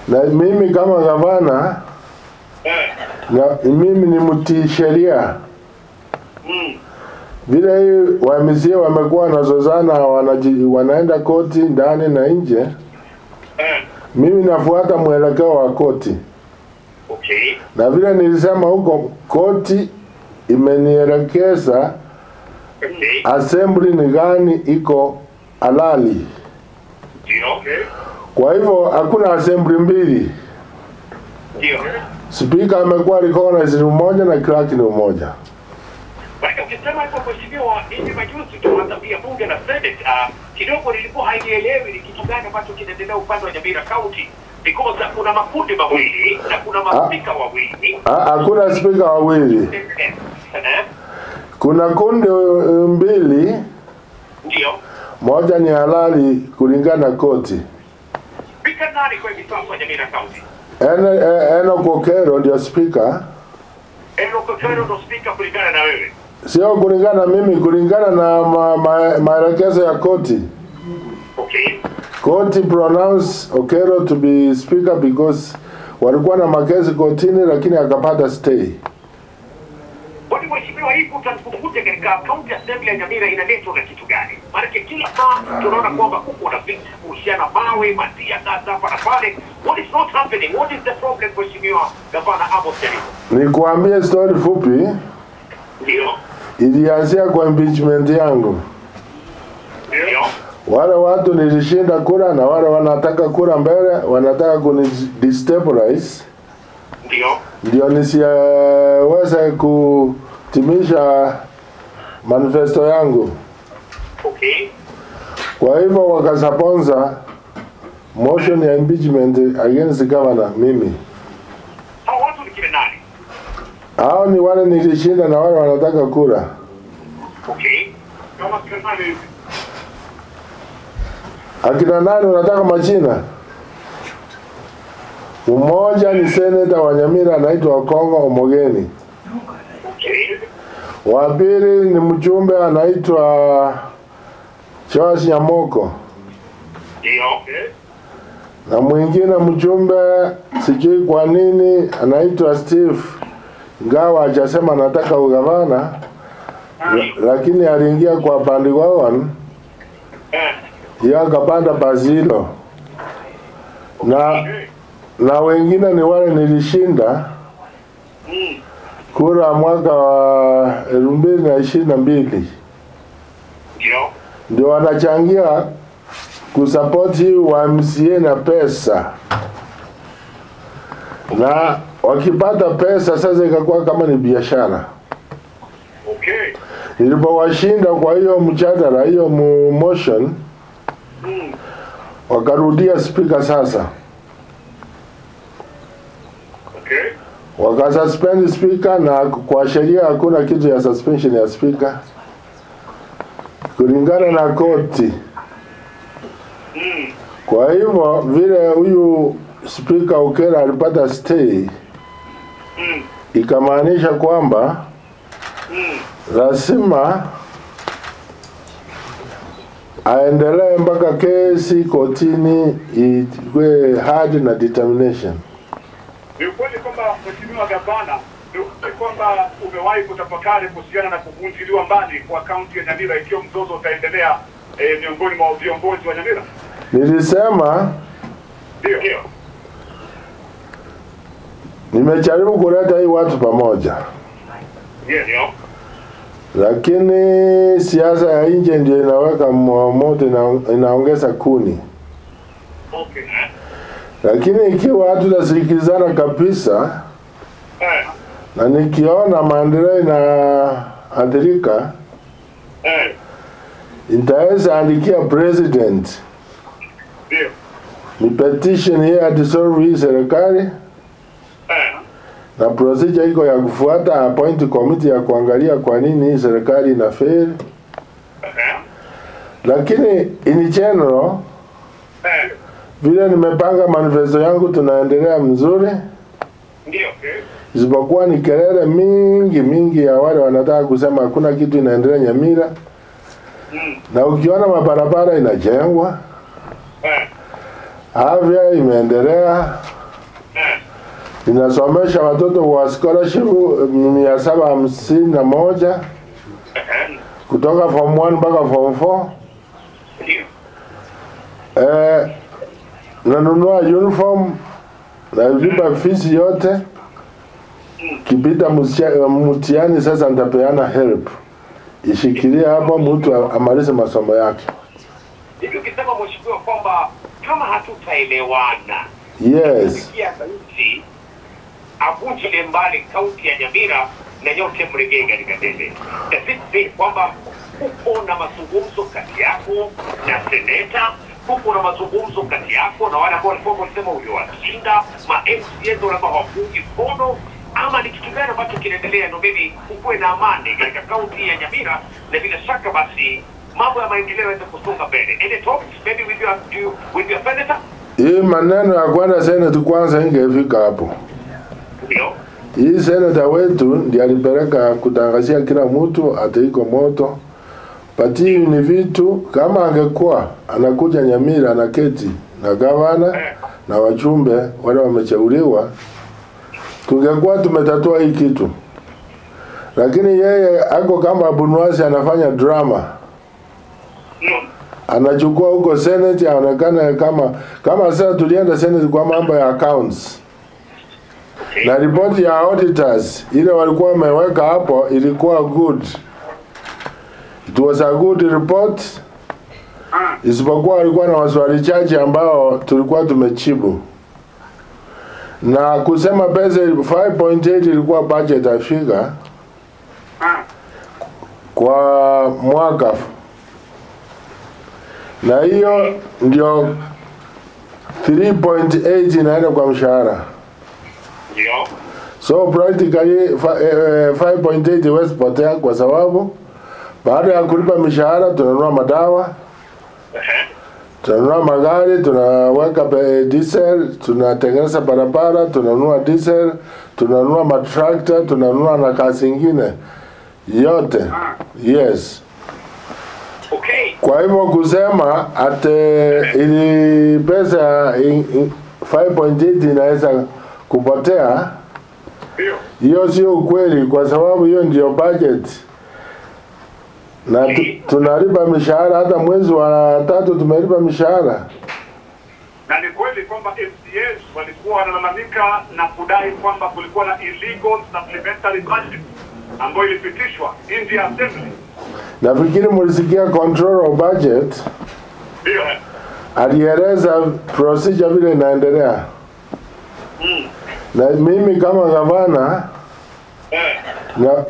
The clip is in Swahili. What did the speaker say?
Na mimi kama gavana na mimi ni mtii sheria. Vile hii wamisie wamekuwa wanazozana wanaenda koti ndani na nje. Mimi nafuata mwelekeo wa koti. Okay. Na vile nilisema huko koti imenielekeza assembly ni gani iko halali. Okay. Kwa hivyo hakuna assembly mbili. Ndio. Speaker amekuwa recognized ni mmoja na clerk ni mmoja. Ukisema hapo mheshimiwa, hivi majuzi tunaanza pia bunge na Senate, kidogo nilikuwa haielewi ni kitu gani ambacho kinaendelea upande wa Nyamira County, because kuna makundi mawili na kuna maspika wawili. Hakuna speaker wawili. Kuna kundi mbili. Ndio. Moja ni halali kulingana na koti. Speaker nani kwa hivi sasa Nyamira County? Enoch Okero ndio speaker. Enoch Okero ndio speaker kulingana na wewe? Sio kulingana na mimi, kulingana na maelekezo ya koti. Okay. Koti pronounce Okero to be speaker because walikuwa na makesi kotini lakini akapata stay. Kwani mheshimiwa, hii kutangukuja katika county assembly ya Nyamira inaletwa na kitu gani? Maana kila saa tunaona kwamba huko na vita kuhusiana mawe, matia hapa na pale. What is not happening? What is the problem mheshimiwa Gavana Amos Jericho? Nikuambie story fupi. Ndio. Ilianzia kwa impeachment yangu. Ndio. Wale watu nilishinda kura na wale wanataka kura mbele, wanataka kunidestabilize. Ndio nisiweze kutimisha manifesto yangu. Okay. Kwa hivyo wakasaponza motion ya impeachment against governor mimi. Hao watu ni kina nani? Hao ni wale nilishinda na wale wanataka kura. Okay. Kama kina nani? Akina nani wanataka majina? Mmoja ni senator wa Nyamira anaitwa Okongo Omogeni. Okay. Wa pili ni mjumbe anaitwa Charles Nyamoko. Ndio. Okay. Na mwingine mjumbe sijui kwa nini anaitwa Steve. Ingawa hajasema anataka ugavana. Lakini aliingia kwa bandi wawan. Yeye akapanda Bazilo. Na wengine ni wale nilishinda kura mwaka wa 2022. Ndio wanachangia kusapoti wa MCA na pesa. Na wakipata pesa sasa ikakuwa kama ni biashara. Okay. Nilipowashinda kwa hiyo mjadala, hiyo motion, wakarudia speaker sasa. Okay. Wakasuspend speaker na kwa sheria hakuna kitu ya suspension ya speaker. Kulingana na koti. Kwa hivyo vile huyu speaker Okero alipata stay, ikamaanisha kwamba lazima aendelee mpaka kesi kotini iwe hard na determination. Ni ukweli kwamba mheshimiwa gavana, ni ukweli kwamba umewahi kutafakari kuhusiana na kuvunjiliwa mbali kwa kaunti ya Nyamira ikiwa mzozo utaendelea miongoni mwa viongozi wa Nyamira? Nilisema ndio. Nimejaribu kuleta hii watu pamoja. Ndio. Lakini siasa ya nje ndio inaweka moto, inaongeza kuni. Okay. Lakini ikiwa hatutasikilizana kabisa, na nikiona maendeleo inaathirika, nitaweza andikia president. Ndio. Ni petition here dissolve hii serikali. Na procedure iko ya kufuata, appoint committee ya kuangalia kwa nini hii serikali ina fail. Lakini in general, vile nimepanga manifesto yangu tunaendelea mzuri. Ndio. Isipokuwa ni kelele mingi ya wale wanataka kusema hakuna kitu inaendelea Nyamira. Na ukiona mabarabara inajengwa, Afya imeendelea. Inasomesha watoto wa scholarship 751 kutoka form 1 mpaka form 4. Nanunua uniform na lipa fees yote. Kipita mtihani sasa nitapeana help. Ishikilie hapo mtu amalize masomo yake. Hivi ukisema mheshimiwa kwamba kama hatutaelewana, yes, avunjile mbali kaunti ya Nyamira na nyote mregee katika debe. Tafiti kwamba uko na mazungumzo kati yako na seneta, uko na mazungumzo kati yako na wale ambao walikuwa wanasema uliowashinda, ma-MCA ndio ambao hawafungi mkono, ama ni kitu gani ambacho kinaendelea ndio maybe ukuwe na amani katika kaunti ya Nyamira, na bila shaka basi mambo ya maendeleo yaweze kusonga mbele. Any talks maybe with your senator? Hii maneno ya kwenda seneta kwanza ingefika hapo. Ndio. Hii seneta wetu ndiye alipeleka kutangazia kila mtu ataiko moto. Pati ni vitu kama angekuwa anakuja Nyamira na keti na gavana na wachumbe wale wamechauliwa, tungekuwa tumetatua hii kitu. Lakini yeye ako kama Abunwasi anafanya drama. Anachukua huko Senate aonekane kama sasa tulienda Senate kwa mambo ya accounts. Na ripoti ya auditors ile walikuwa wameweka hapo ilikuwa good. It was a good report. Isipokuwa walikuwa na maswali chache ambao tulikuwa tumechibu. Na kusema pesa 5.8 ilikuwa budget afika kwa mwaka. Na hiyo ndio 3.8 inaenda kwa mshahara. Ndio. So practically 5.8 iwezi potea kwa sababu baada ya kulipa mishahara tunanunua madawa, tunanunua magari, tunaweka diesel, tunatengeneza barabara, tunanunua diesel, tunanunua matrakta, tunanunua na kazi nyingine yote. Yes. Okay. Kwa hivyo kusema ili pesa 5.8 inaweza kupotea, hiyo sio ukweli, kwa sababu hiyo ndio budget. Na tunalipa mishahara, hata mwezi wa 3 tumelipa mishahara. Na ni kweli kwamba MCAs walikuwa wanalalamika na kudai kwamba kulikuwa na illegal supplementary budget ambayo ilipitishwa nje ya assembly. Nafikiri mulisikia control of budget. Ndio. Alieleza procedure vile inaendelea. Na mimi kama gavana na